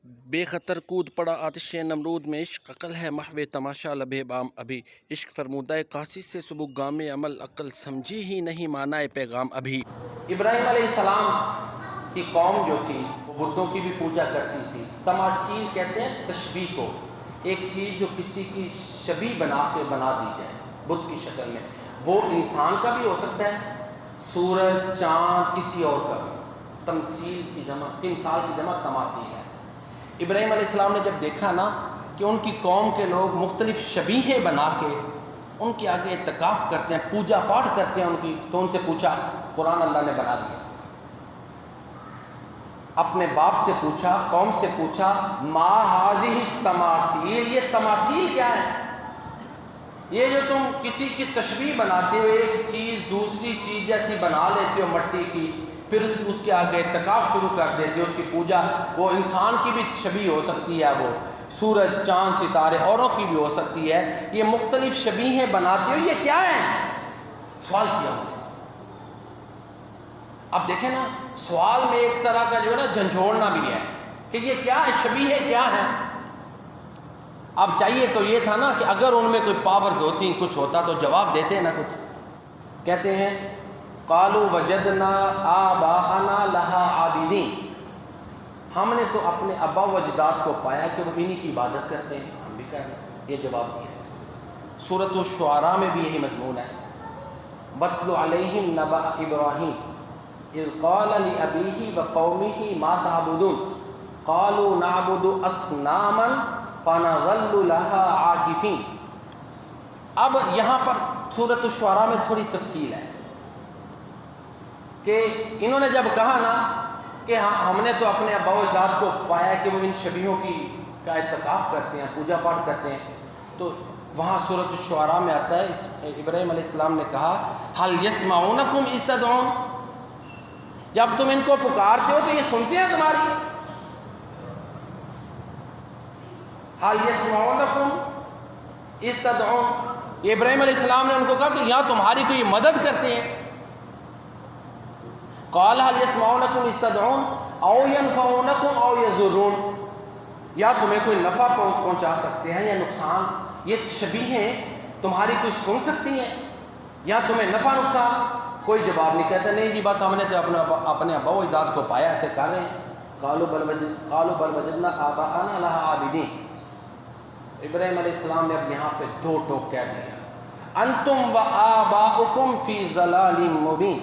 بے خطر کود پڑا آتش نمرود میں عشق، عقل ہے محو تماشا لبے بام ابھی، عشق فرمودہ قاصد سے صبح گام عمل، عقل سمجھی ہی نہیں مانا پیغام ابھی۔ ابراہیم علیہ السلام کی قوم جو تھی وہ بتوں کی بھی پوجا کرتی تھی۔ تماثیل کہتے ہیں تشبیہ کو، ایک چیز جو کسی کی شبیہ بنا کے بنا دی جائے بت کی شکل میں، وہ انسان کا بھی ہو سکتا ہے، سورج، چاند، کسی اور کا بھی۔ تمثیل کی جمع، تمثال کی جمع تماثیل ہے۔ ابراہیم علیہ السلام نے جب دیکھا نا کہ ان کی قوم کے لوگ مختلف شبیہیں بنا کے ان کے آگے اعتکاف کرتے ہیں، پوجا پاٹ کرتے ہیں ان کی، تو ان سے پوچھا، قرآن اللہ نے بنا دیا، اپنے باپ سے پوچھا، قوم سے پوچھا، ما ہذہ تماثیل، یہ تماثیل کیا ہے؟ یہ جو تم کسی کی تشبیہ بناتے ہو، ایک چیز دوسری چیز جیسی بنا لیتے ہو مٹی کی، پھر اس کے آگے اعتکاف شروع کر دیتے ہو، اس کی پوجا، وہ انسان کی بھی شبیہ ہو سکتی ہے، وہ سورج، چاند، ستارے، اوروں کی بھی ہو سکتی ہے، یہ مختلف شبیہیں بناتے ہو، یہ کیا ہے؟ سوال کیا ان سے۔ اب دیکھیں نا، سوال میں ایک طرح کا جو ہے نا جھنجھوڑنا بھی ہے کہ یہ کیا ہے، شبیہیں کیا ہے۔ اب چاہیے تو یہ تھا نا کہ اگر ان میں کوئی پاورز ہوتی، کچھ ہوتا تو جواب دیتے نا کچھ۔ کہتے ہیں قالوا وجدنا آباءنا لها عابدین، ہم نے تو اپنے ابا و اجداد کو پایا کہ وہ انہی کی عبادت کرتے ہیں، ہم بھی کریں، یہ جواب دیا۔ سورۃ الشعراء میں بھی یہی مضمون ہے، وَاتْلُ عَلَيْهِمْ نَبَأَ إِبْرَاهِيمَ إِذْ قَالَ لِأَبِيهِ وَقَوْمِهِ مَا تَعْبُدُونَ قَالُوا نَعْبُدُ أَصْنَامًا فَنَظَلُّ لَهَا عَاكِفِينَ۔ اب یہاں پر سورۃ الشعراء میں تھوڑی تفصیل ہے کہ انہوں نے جب کہا نا کہ ہم نے تو اپنے ابا و اجداد کو پایا کہ وہ ان شبیہوں کا اعتکاف کرتے ہیں، پوجا پاٹ کرتے ہیں، تو وہاں سورۃ الشعراء میں آتا ہے، ابراہیم علیہ السلام نے کہا هل يسمعونكم اذ تدعون، جب تم ان کو پکارتے ہو تو یہ سنتے ہیں تمہاری؟ هل يسمعونكم اذ تدعون، یہ ابراہیم علیہ السلام نے ان کو کہا کہ یہاں تمہاری کوئی مدد کرتے ہیں۔ قال هل يسمعونكم اذ تدعون او ينفعونكم او يضرون، یا تمہیں کوئی نفع پہنچا سکتے ہیں یا نقصان، یہ شبیہیں تمہاری کوئی سن سکتی ہیں یا تمہیں نفع نقصان؟ کوئی جواب نہیں، کہتا نہیں جی بس ہم نے تو اپنے ابا و اجداد کو پایا، ایسے کر رہے ہیں۔ قالوا بل وجدنا آباءنا لها عابدین۔ ابراہیم علیہ السلام نے اب یہاں پہ دو ٹوک کہہ دیا، انتم و آباؤکم فی ضلال مبین،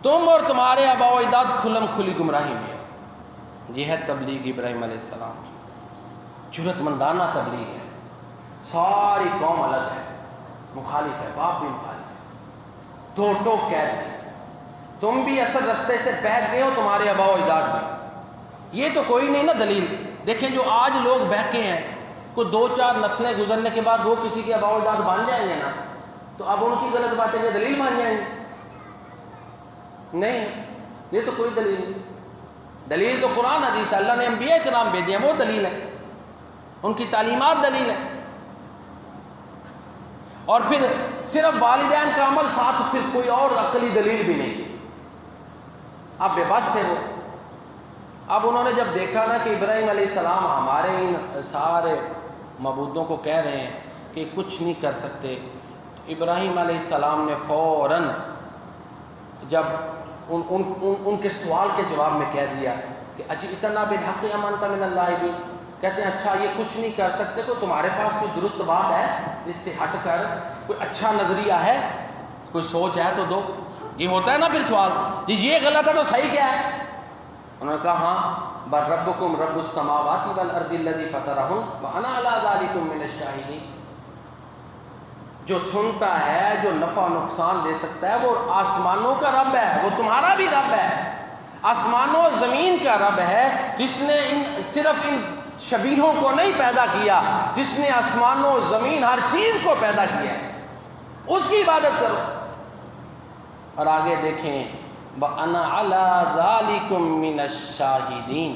تم اور تمہارے آباء و اجداد کھلم کھلی گمراہی میں ہے۔ یہ ہے تبلیغ ابراہیم علیہ السلام کی، جرأت مندانہ تبلیغ ہے، ساری قوم الگ ہے، مخالف ہے، باپ بھی مخالف ہے، دو ٹوک کہہ دیا، تم بھی اصل رستے سے بہک گئے ہو، تمہارے آباء و اجداد بھی۔ یہ تو کوئی نہیں نا دلیل، دیکھیں جو آج لوگ بہکے ہیں، کوئی دو چار نسلیں گزرنے کے بعد وہ کسی کے آباء و اجداد بن جائیں گے نا، تو اب ان کی غلط باتیں یہ دلیل بن جائیں گی؟ نہیں، یہ تو کوئی دلیل نہیں۔ دلیل تو قرآن حدیث ہے، اللہ نے انبیاء کرام بھیجے ہیں، وہ دلیل ہے، ان کی تعلیمات دلیل ہے۔ اور پھر صرف والدین کا عمل ساتھ، پھر کوئی اور عقلی دلیل بھی نہیں۔ اب بے بس تھے وہ۔ اب انہوں نے جب دیکھا نا کہ ابراہیم علیہ السلام ہمارے ان سارے معبودوں کو کہہ رہے ہیں کہ کچھ نہیں کر سکتے، تو ابراہیم علیہ السلام نے فوراً جب ان کے سوال کے جواب میں کہہ دیا کہ اجئتنا بالحق ام انت من اللاعبین، کہتے ہیں اچھا یہ کچھ نہیں کر سکتے تو تمہارے پاس کوئی درست بات ہے، اس سے ہٹ کر کوئی اچھا نظریہ ہے، کوئی سوچ ہے تو دو۔ یہ ہوتا ہے نا پھر سوال، جی یہ غلط ہے تو صحیح کیا ہے؟ انہوں نے کہا ہاں بل ربکم رب السماوات والارض الذی فطرہن وانا علی ذلکم من الشاہدین، جو سنتا ہے، جو نفع نقصان دے سکتا ہے، وہ آسمانوں کا رب ہے، وہ تمہارا بھی رب ہے، آسمانوں زمین کا رب ہے، جس نے صرف ان شبیہوں کو نہیں پیدا کیا، جس نے آسمانوں زمین ہر چیز کو پیدا کیا ہے، اس کی عبادت کرو۔ اور آگے دیکھیں وَأَنَا عَلَىٰ ذَلِكُمْ مِنَ الشَّاهِدِينَ،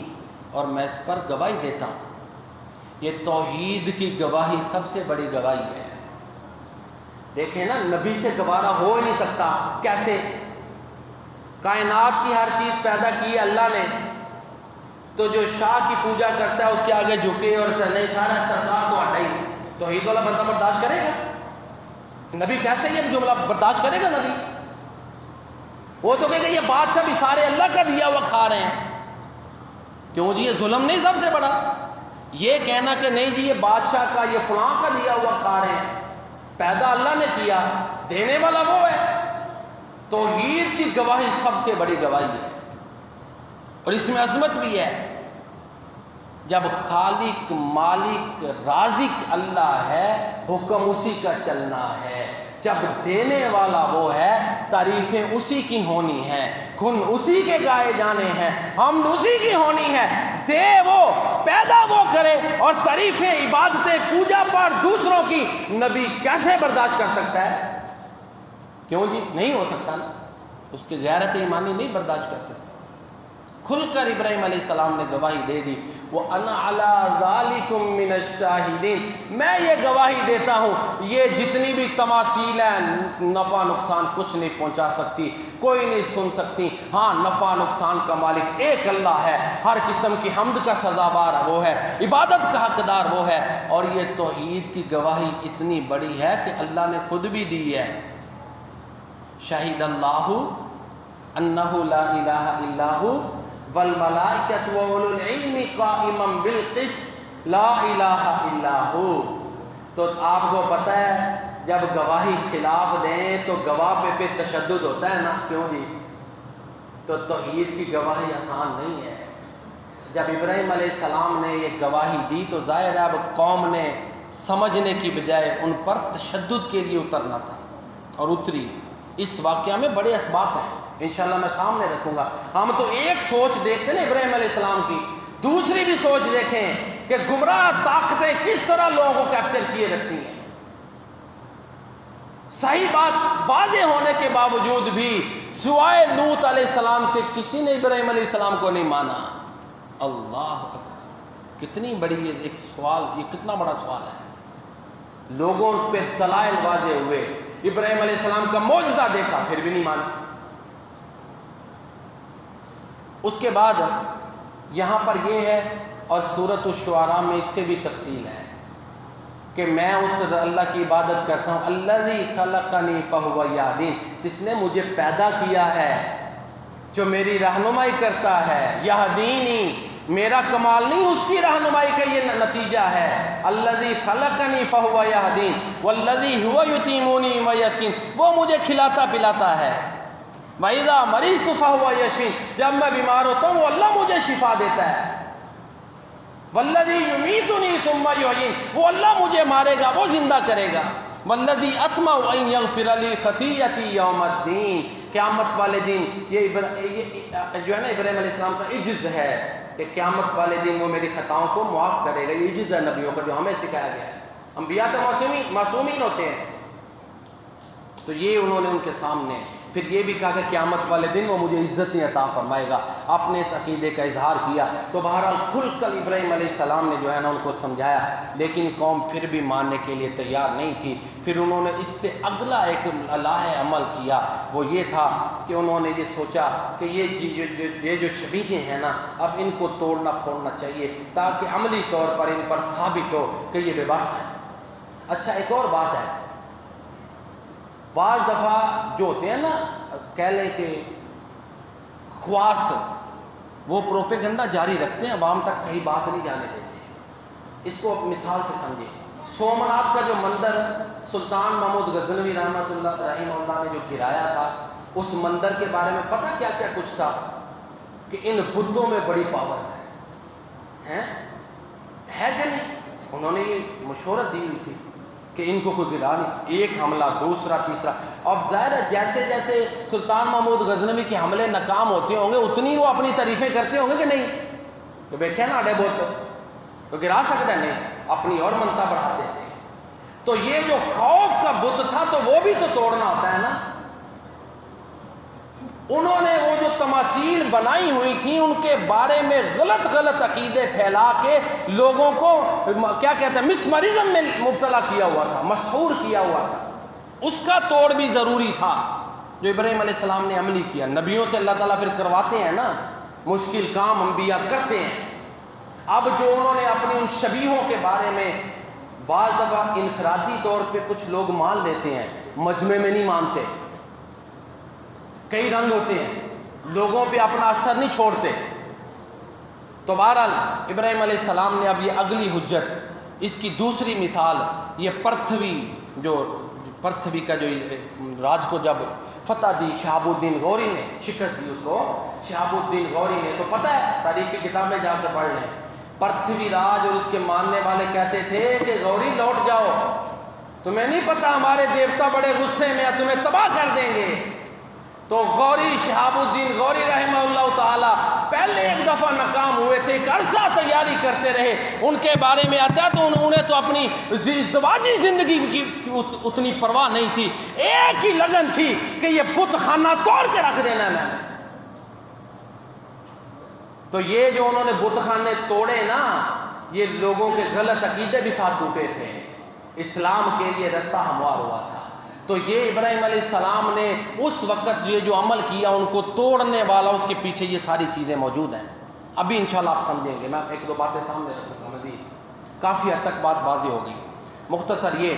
اور میں اس پر گواہی دیتا ہوں۔ یہ توحید کی گواہی سب سے بڑی گواہی ہے۔ دیکھیں نا، نبی سے گوارا ہو ہی نہیں سکتا، کیسے؟ کائنات کی ہر چیز پیدا کی ہے اللہ نے، تو جو شاہ کی پوجا کرتا ہے اس کے آگے جھکے اور نہیں سارا سرکار کو ہٹائی، توحید والا بندہ برداشت کرے گا؟ نبی کیسے یہ جملہ برداشت کرے گا نبی؟ وہ تو کہے گا یہ بادشاہ بھی سارے اللہ کا دیا ہوا کھا رہے ہیں، کیوں جی یہ ظلم نہیں سب سے بڑا؟ یہ کہنا کہ نہیں جی یہ بادشاہ کا یہ فلاں کا دیا ہوا کھا رہے ہیں، پیدا اللہ نے کیا، دینے والا وہ ہے۔ توحید کی گواہی سب سے بڑی گواہی ہے، اور اس میں عظمت بھی ہے۔ جب خالق مالک رازق اللہ ہے، حکم اسی کا چلنا ہے، جب دینے والا وہ ہے، تعریفیں اسی کی ہونی ہیں، گن اسی کے گائے جانے ہیں، حمد اسی کی ہونی ہے، دے وہ، پیدا وہ کرے، اور تعریفیں عبادتیں پوجا پاٹ دوسروں کی نبی کیسے برداشت کر سکتا ہے؟ کیوں جی نہیں ہو سکتا نا، اس کی غیرت ایمانی نہیں برداشت کر سکتا۔ کھل کر ابراہیم علیہ السلام نے گواہی دے دی، وَأَنَا عَلَىٰ ذَلِكُم مِّنَ الشَّاهِدِينَ، میں یہ گواہی دیتا ہوں یہ جتنی بھی تماثیل ہیں نفع نقصان کچھ نہیں پہنچا سکتی، کوئی نہیں سن سکتی، ہاں نفع نقصان کا مالک ایک اللہ ہے، ہر قسم کی حمد کا سزاوار وہ ہے، عبادت کا حقدار وہ ہے، اور یہ توحید کی گواہی اتنی بڑی ہے کہ اللہ نے خود بھی دی ہے۔ شہید اللہ انہ لا الہ الا ہو والملائکۃ واولو العلم قائما بالقسط لا الہ الا ہو۔ تو آپ کو پتہ ہے جب گواہی خلاف دیں تو گواہ پہ تشدد ہوتا ہے نا، کیوں جی؟ تو توحید کی گواہی آسان نہیں ہے۔ جب ابراہیم علیہ السلام نے یہ گواہی دی تو ظاہر ہے اب قوم نے سمجھنے کی بجائے ان پر تشدد کے لیے اترنا تھا، اور اتری۔ اس واقعہ میں بڑے اسباب ہیں، انشاءاللہ میں سامنے رکھوں گا۔ ہم تو ایک سوچ دیکھتے ہیں ابراہیم علیہ السلام کی، دوسری بھی سوچ دیکھیں کہ گمراہ طاقتیں کس طرح لوگوں کو کیپچر کیے رکھتی ہیں۔ صحیح بات واضح ہونے کے باوجود بھی سوائے لوط علیہ السلام کے کسی نے ابراہیم علیہ السلام کو نہیں مانا۔ اللہ اکبر، کتنی بڑی یہ ایک سوال، یہ کتنا بڑا سوال ہے۔ لوگوں پہ دلائل واضح ہوئے، ابراہیم علیہ السلام کا معجزہ دیکھا، پھر بھی نہیں مانا۔ اس کے بعد یہاں پر یہ ہے، اور سورۃ الشعراء میں اس سے بھی تفصیل ہے کہ میں اس اللہ کی عبادت کرتا ہوں الذی خلقنی فہو یہدین، جس نے مجھے پیدا کیا ہے، جو میری رہنمائی کرتا ہے، یہدینی، میرا کمال نہیں اس کی رہنمائی کا یہ نتیجہ ہے۔ الذی خلقنی فہو یہدین والذی هو یطعمنی ویسقین، وہ مجھے کھلاتا پلاتا ہے۔ وَإِذَا مَرِضْتُ فَهُوَ يَشْفِينِ، جب میں بیمار ہوتا ہوں وہ اللہ مجھے شفا دیتا ہے۔ وَالَّذِي يُمِيتُنِي ثُمَّ يُحْيِينِ، وہ اللہ مجھے مارے گا، وہ زندہ کرے گا۔ وَالَّذِي أَطْمَعُ أَن يَغْفِرَ لِي خَطِيئَتِي يَوْمَ الدِّينِ، قیامت والے دن، یہ جو ہے نا ابراہیم علیہ السلام کا عجز ہے کہ قیامت والے دن وہ میری خطاؤں کو معاف کرے گا۔ یہ عجز ہے نبیوں کا جو ہمیں سکھایا گیا ہے۔ انبیاء تو معصومین ہوتے ہیں، تو یہ انہوں نے ان کے سامنے پھر یہ بھی کہا کہ قیامت والے دن وہ مجھے عزتیں عطا فرمائے گا، اپنے اس عقیدے کا اظہار کیا۔ تو بہرحال کھل کر ابراہیم علیہ السلام نے جو ہے نا ان کو سمجھایا، لیکن قوم پھر بھی ماننے کے لیے تیار نہیں تھی۔ پھر انہوں نے اس سے اگلا ایک الہ عمل کیا، وہ یہ تھا کہ انہوں نے یہ سوچا کہ یہ جو شبیہیں ہیں نا، اب ان کو توڑنا پھوڑنا چاہیے تاکہ عملی طور پر ان پر ثابت ہو کہ یہ بے بس ہے۔ اچھا ایک اور بات ہے، بعض دفعہ جو ہوتے ہیں نا کہہ لیں کہ خواص، وہ پروپیگنڈا جاری رکھتے ہیں، عوام تک صحیح بات نہیں جانے دیتے۔ اس کو مثال سے سمجھیں، سومناتھ کا جو مندر سلطان محمود غزنوی رحمۃ اللہ نے جو گرایا تھا، اس مندر کے بارے میں پتہ کیا کیا کچھ تھا کہ ان بتوں میں بڑی پاور ہے کہ نہیں؟ انہوں نے یہ مشورت دی ہوئی تھی کہ ان کو کوئی گرا نہیں، ایک حملہ دوسرا تیسرا۔ اب ظاہر ہے جیسے جیسے سلطان محمود غزنوی کے حملے ناکام ہوتے ہوں گے اتنی وہ اپنی تعریفیں کرتے ہوں گے کہ نہیں، تو بیٹھے نا اڈے بہت تو گرا سکتا ہے نہیں، اپنی اور منتا بڑھاتے تھے۔ تو یہ جو خوف کا بت تھا تو وہ بھی تو توڑنا ہوتا ہے نا۔ انہوں نے وہ جو تماثیل بنائی ہوئی تھیں ان کے بارے میں غلط غلط عقیدے پھیلا کے لوگوں کو کیا کہتے ہیں مسمرزم میں مبتلا کیا ہوا تھا، مسحور کیا ہوا تھا۔ اس کا توڑ بھی ضروری تھا جو ابراہیم علیہ السلام نے عملی کیا۔ نبیوں سے اللہ تعالیٰ پھر کرواتے ہیں نا مشکل کام انبیاء کرتے ہیں۔ اب جو انہوں نے اپنی ان شبیہوں کے بارے میں بعض دفعہ انفرادی طور پہ کچھ لوگ مان لیتے ہیں، مجمع میں نہیں مانتے، کئی رنگ ہوتے ہیں، لوگوں پہ اپنا اثر نہیں چھوڑتے۔ تو بہرحال ابراہیم علیہ السلام نے اب یہ اگلی حجت، اس کی دوسری مثال، یہ پرتھوی کا جو راج کو جب فتح دی شہاب الدین غوری نے، شکست دی اس کو شہاب الدین غوری نے، تو پتہ ہے تاریخ کی کتاب میں جا کے پڑھ لیں، پرتھوی راج اور اس کے ماننے والے کہتے تھے کہ غوری لوٹ جاؤ، تمہیں نہیں پتا ہمارے دیوتا بڑے غصے میں ہیں، تمہیں تباہ کر دیں گے۔ تو غوری شہاب الدین غوری رحمہ اللہ تعالی پہلے ایک دفعہ ناکام ہوئے تھے، ایک عرصہ تیاری کرتے رہے، ان کے بارے میں آتا ہے تو انہیں تو اپنی ازدواجی زندگی کی اتنی پرواہ نہیں تھی، ایک ہی لگن تھی کہ یہ بت خانہ توڑ کے رکھ دینا ہے میں نے۔ تو یہ جو انہوں نے بت خانے توڑے نا، یہ لوگوں کے غلط عقیدے بھی ساتھ ٹوٹے تھے، اسلام کے لیے رستہ ہموار ہوا تھا۔ تو یہ ابراہیم علیہ السلام نے اس وقت یہ جو عمل کیا ان کو توڑنے والا، اس کے پیچھے یہ ساری چیزیں موجود ہیں۔ ابھی انشاءاللہ آپ سمجھیں گے، میں ایک دو باتیں سامنے رکھوں گا، مزید کافی حد تک بات واضح ہوگی۔ مختصر یہ،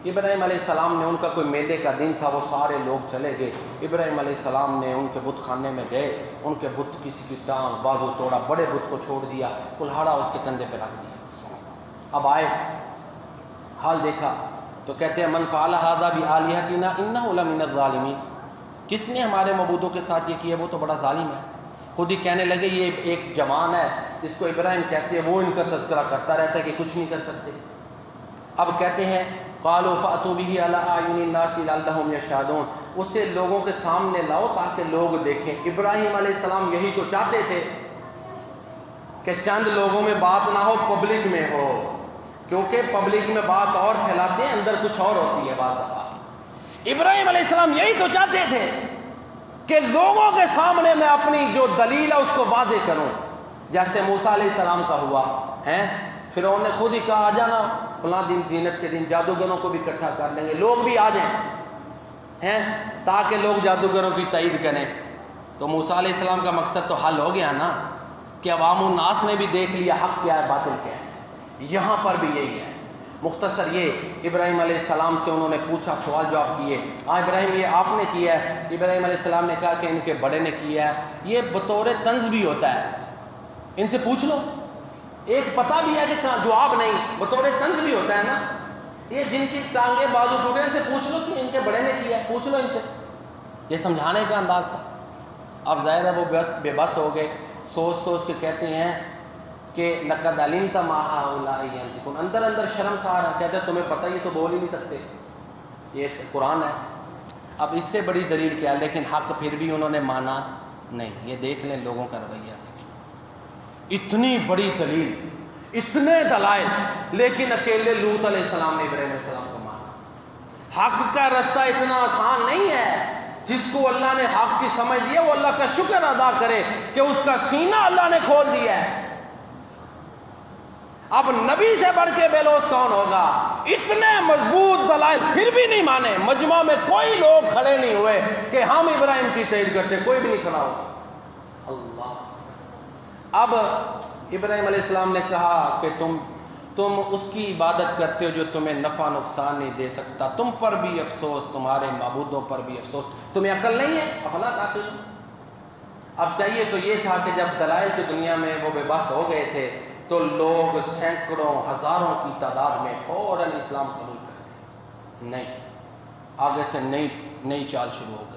ابراہیم علیہ السلام نے، ان کا کوئی میلے کا دن تھا، وہ سارے لوگ چلے گئے، ابراہیم علیہ السلام نے ان کے بت خانے میں گئے، ان کے بت کسی کی ٹانگ بازو توڑا، بڑے بت کو چھوڑ دیا، کلہاڑا اس کے کندھے پہ رکھ دیا۔ اب آئے، حال دیکھا تو کہتے ہیں من فعل ھذا بآلہتنا انہ لمن الظالمین، کس نے ہمارے معبودوں کے ساتھ یہ کیا وہ تو بڑا ظالم ہے۔ خود ہی کہنے لگے یہ ایک جوان ہے جس کو ابراہیم کہتے ہیں، وہ ان کا تذکرہ کرتا رہتا ہے کہ کچھ نہیں کر سکتے۔ اب کہتے ہیں قالوا فأتوا به علی اعین الناس لعلهم یشهدون، اسے لوگوں کے سامنے لاؤ تاکہ لوگ دیکھیں۔ ابراہیم علیہ السلام یہی تو چاہتے تھے کہ چند لوگوں میں بات نہ ہو، پبلک میں ہو، کیونکہ پبلک میں بات اور پھیلاتے ہیں، اندر کچھ اور ہوتی ہے بعض دفعہ۔ ابراہیم علیہ السلام یہی تو چاہتے تھے کہ لوگوں کے سامنے میں اپنی جو دلیل ہے اس کو واضح کروں، جیسے موسیٰ علیہ السلام کا ہوا ہے، فرعون نے خود ہی کہا آ جانا فلاں دن، زینت کے دن جادوگروں کو بھی اکٹھا کر لیں گے، لوگ بھی آ جائیں ہیں تاکہ لوگ جادوگروں کی تائید کریں۔ تو موسیٰ علیہ السلام کا مقصد تو حل ہو گیا نا، کہ عوام الناس نے بھی دیکھ لیا حق کیا ہے باطل کیا ہے۔ یہاں پر بھی یہی ہے۔ مختصر یہ، ابراہیم علیہ السلام سے انہوں نے پوچھا، سوال جواب کیے، ابراہیم یہ آپ نے کیا ہے؟ ابراہیم علیہ السلام نے کہا کہ ان کے بڑے نے کیا ہے۔ یہ بطور طنز بھی ہوتا ہے، ان سے پوچھ لو، ایک پتہ بھی ہے کہ جواب نہیں، بطور طنز بھی ہوتا ہے نا، یہ جن کی ٹانگیں بازو ٹوٹے ان سے پوچھ لو کہ ان کے بڑے نے کیا ہے، پوچھ لو ان سے، یہ سمجھانے کا انداز تھا۔ اب ظاہر ہے وہ بے بس ہو گئے، سوچ سوچ کے کہتے ہیں کہ لقد علمت ما هؤلاء ينطقون، اندر اندر شرم سا آ رہا، کہتے ہیں تمہیں پتہ یہ تو بول ہی نہیں سکتے، یہ قرآن ہے۔ اب اس سے بڑی دلیل کیا ہے، لیکن حق پھر بھی انہوں نے مانا نہیں۔ یہ دیکھ لیں لوگوں کا رویہ، اتنی بڑی دلیل، اتنے دلائل، لیکن اکیلے لوط علیہ السلام نے ابراہیم علیہ السلام کو مانا۔ حق کا رستہ اتنا آسان نہیں ہے، جس کو اللہ نے حق کی سمجھ دیا وہ اللہ کا شکر ادا کرے کہ اس کا سینہ اللہ نے کھول دیا ہے۔ اب نبی سے بڑھ کے بے لوث کون ہوگا؟ اتنے مضبوط دلائل پھر بھی نہیں مانے، مجمع میں کوئی لوگ کھڑے نہیں ہوئے کہ ہم ابراہیم کی تائید کرتے، کوئی بھی نہیں کھڑا ہوا۔ اللہ، اب ابراہیم علیہ السلام نے کہا کہ تم اس کی عبادت کرتے ہو جو تمہیں نفع نقصان نہیں دے سکتا، تم پر بھی افسوس، تمہارے معبودوں پر بھی افسوس، تمہیں عقل نہیں ہے، افلا تعقلون۔ اب چاہیے تو یہ تھا کہ جب دلائل کی دنیا میں وہ بے بس ہو گئے تھے تو لوگ سینکڑوں ہزاروں کی تعداد میں فوراً اسلام قبول کرتے، نہیں، آگے سے نئی چال شروع ہو گئی۔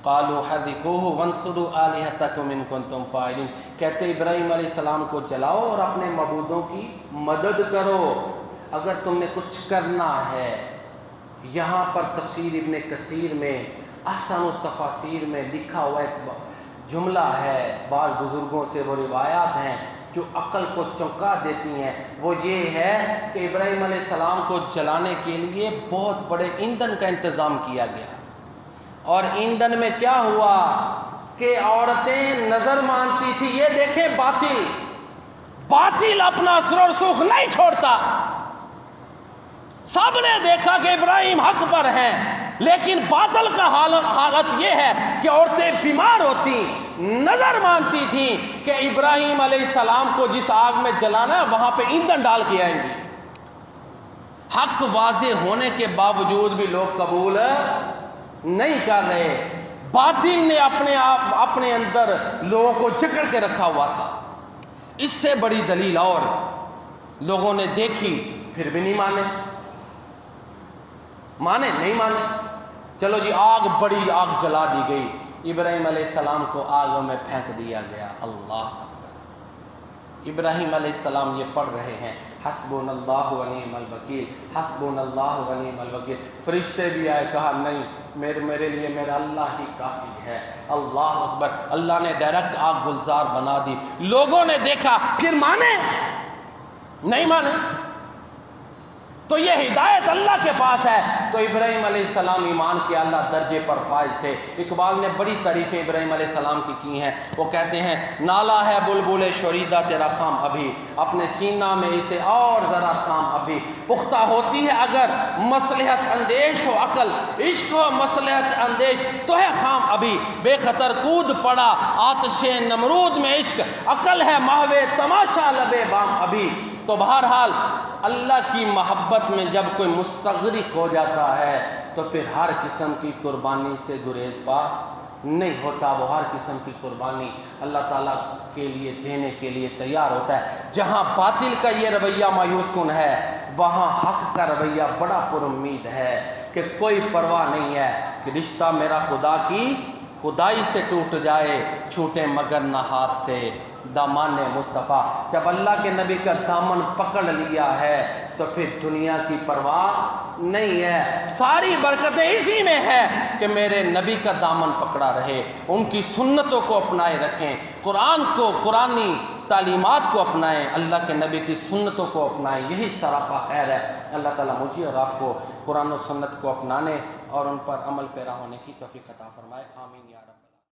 قالوا حرقوه وانصروا آلهتكم ان كنتم فاعلین، کہتے ابراہیم علیہ السلام کو جلاؤ اور اپنے معبودوں کی مدد کرو اگر تم نے کچھ کرنا ہے۔ یہاں پر تفسیر ابن کثیر میں، احسن التفاسیر میں لکھا ہوا ایک جملہ ہے، بعض بزرگوں سے وہ روایات ہیں جو عقل کو چونکا دیتی ہیں، وہ یہ ہے کہ ابراہیم علیہ السلام کو جلانے کے لیے بہت بڑے ایندھن کا انتظام کیا گیا، اور ایندھن میں کیا ہوا کہ عورتیں نظر مانتی تھی، یہ دیکھیں باطل اپنا اثر و رسوخ نہیں چھوڑتا۔ سب نے دیکھا کہ ابراہیم حق پر ہیں، لیکن باطل کا حالت یہ ہے کہ عورتیں بیمار ہوتی، نظر مانتی تھیں کہ ابراہیم علیہ السلام کو جس آگ میں جلانا ہے وہاں پہ ایندھن ڈال کے آئیں گی۔ حق واضح ہونے کے باوجود بھی لوگ قبول نہیں کر رہے، باطل نے اپنے اندر لوگوں کو جکڑ کے رکھا ہوا تھا۔ اس سے بڑی دلیل اور لوگوں نے دیکھی پھر بھی نہیں مانے نہیں مانے۔ چلو جی آگ، بڑی آگ جلا دی گئی، ابراہیم علیہ السلام کو آگ میں پھینک دیا گیا۔ اللہ اکبر۔ ابراہیم علیہ السلام یہ پڑھ رہے ہیں حسبنا اللہ و نعم الوکیل، حسبنا اللہ و نعم الوکیل۔ فرشتے بھی آئے، کہا نہیں، میرے لیے میرا اللہ ہی کافی ہے۔ اللہ اکبر۔ اللہ نے ڈائریکٹ آگ گلزار بنا دی۔ لوگوں نے دیکھا پھر مانے نہیں مانے؟ تو یہ ہدایت اللہ کے پاس ہے۔ تو ابراہیم علیہ السلام ایمان کے اعلیٰ درجے پر فائز تھے۔ اقبال نے بڑی تعریفیں ابراہیم علیہ السلام کی ہیں۔ وہ کہتے ہیں نالا ہے بلبل شوریدہ تیرا خام ابھی، اپنے سینہ میں اسے اور ذرا تھام ابھی، پختہ ہوتی ہے اگر مصلحت اندیش ہو عقل، عشق ہو مصلحت اندیش تو ہے خام ابھی، بے خطر کود پڑا آتش نمرود میں عشق، عقل ہے محو تماشا لبے بام ابھی۔ تو بہرحال اللہ کی محبت میں جب کوئی مستغرق ہو جاتا ہے تو پھر ہر قسم کی قربانی سے گریز پا نہیں ہوتا۔ وہ ہر قسم کی قربانی اللہ تعالیٰ کے لیے دینے کے لیے تیار ہوتا ہے۔ جہاں باطل کا یہ رویہ مایوس کن ہے، وہاں حق کا رویہ بڑا پر امید ہے کہ کوئی پرواہ نہیں ہے کہ رشتہ میرا خدا کی خدائی سے ٹوٹ جائے، چھوٹے مگر نہ ہاتھ سے دامان مصطفیٰ۔ جب اللہ کے نبی کا دامن پکڑ لیا ہے تو پھر دنیا کی پرواہ نہیں ہے۔ ساری برکتیں اسی میں ہے کہ میرے نبی کا دامن پکڑا رہے، ان کی سنتوں کو اپنائے رکھیں، قرآن کو، قرآنی تعلیمات کو اپنائیں، اللہ کے نبی کی سنتوں کو اپنائیں، یہی سراپا خیر ہے۔ اللہ تعالیٰ مجھے اور آپ کو قرآن و سنت کو اپنانے اور ان پر عمل پیرا ہونے کی توفیق عطا فرمائے۔ آمین یا رب۔